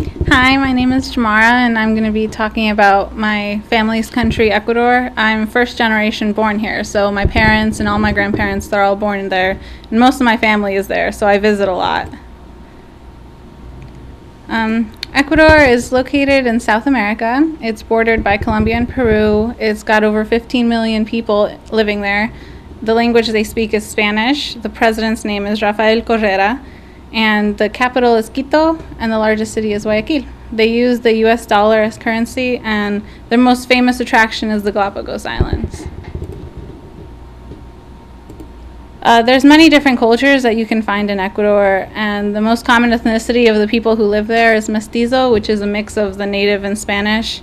Hi, my name is Ghiomara, and I'm going to be talking about my family's country, Ecuador. I'm first generation born here, so my parents and all my grandparents, they're all born there, and most of my family is there, so I visit a lot. Ecuador is located in South America. It's bordered by Colombia and Peru. It's got over 15 million people living there. The language they speak is Spanish. The president's name is Rafael Correa, and the capital is Quito, and the largest city is Guayaquil. They use the US dollar as currency, and their most famous attraction is the Galapagos Islands. There's many different cultures that you can find in Ecuador, and the most common ethnicity of the people who live there is mestizo, which is a mix of the native and Spanish.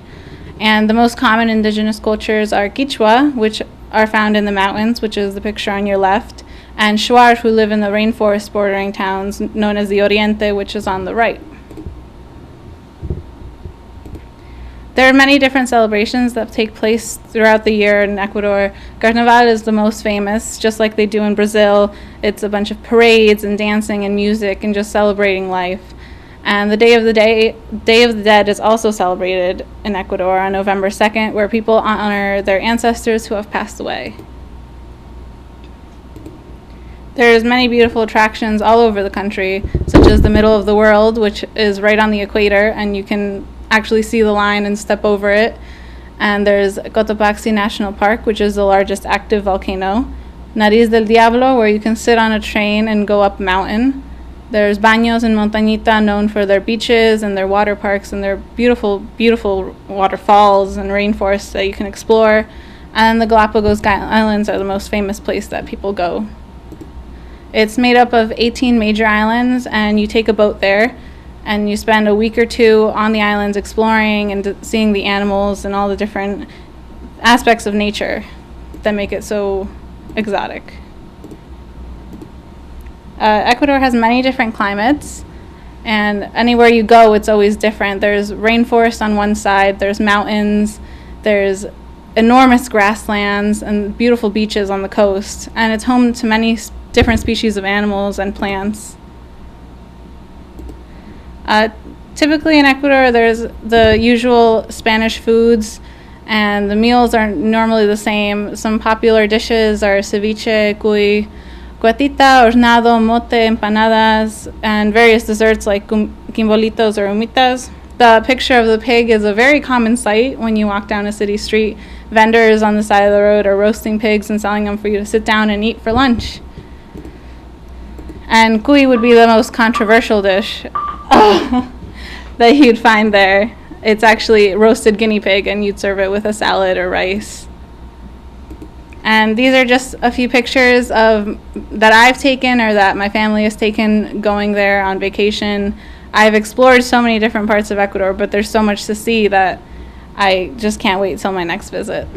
And the most common indigenous cultures are Quichua, which are found in the mountains, which is the picture on your left, and Shuar, who live in the rainforest bordering towns known as the Oriente, which is on the right. There are many different celebrations that take place throughout the year in Ecuador. Carnaval is the most famous, just like they do in Brazil. It's a bunch of parades and dancing and music and just celebrating life. And the Day of the Dead is also celebrated in Ecuador on November 2nd, where people honor their ancestors who have passed away. There's many beautiful attractions all over the country, such as the Middle of the World, which is right on the equator, and you can actually see the line and step over it. And there's Cotopaxi National Park, which is the largest active volcano. Nariz del Diablo, where you can sit on a train and go up a mountain. There's Baños and Montañita, known for their beaches and their water parks and their beautiful, beautiful waterfalls and rainforests that you can explore. And the Galapagos Islands are the most famous place that people go. It's made up of 18 major islands, and you take a boat there, and you spend a week or two on the islands exploring and seeing the animals and all the different aspects of nature that make it so exotic. Ecuador has many different climates, and anywhere you go, it's always different. There's rainforest on one side, there's mountains, there's enormous grasslands and beautiful beaches on the coast, and it's home to many different species of animals and plants. Typically in Ecuador, there's the usual Spanish foods, and the meals are normally the same. Some popular dishes are ceviche, cuy, guatita, hornado, mote, empanadas, and various desserts like quimbolitos or humitas. The picture of the pig is a very common sight when you walk down a city street. Vendors on the side of the road are roasting pigs and selling them for you to sit down and eat for lunch. And cuy would be the most controversial dish that you'd find there. It's actually roasted guinea pig, and you'd serve it with a salad or rice. And these are just a few pictures that I've taken or that my family has taken going there on vacation. I've explored so many different parts of Ecuador, but there's so much to see that I just can't wait till my next visit.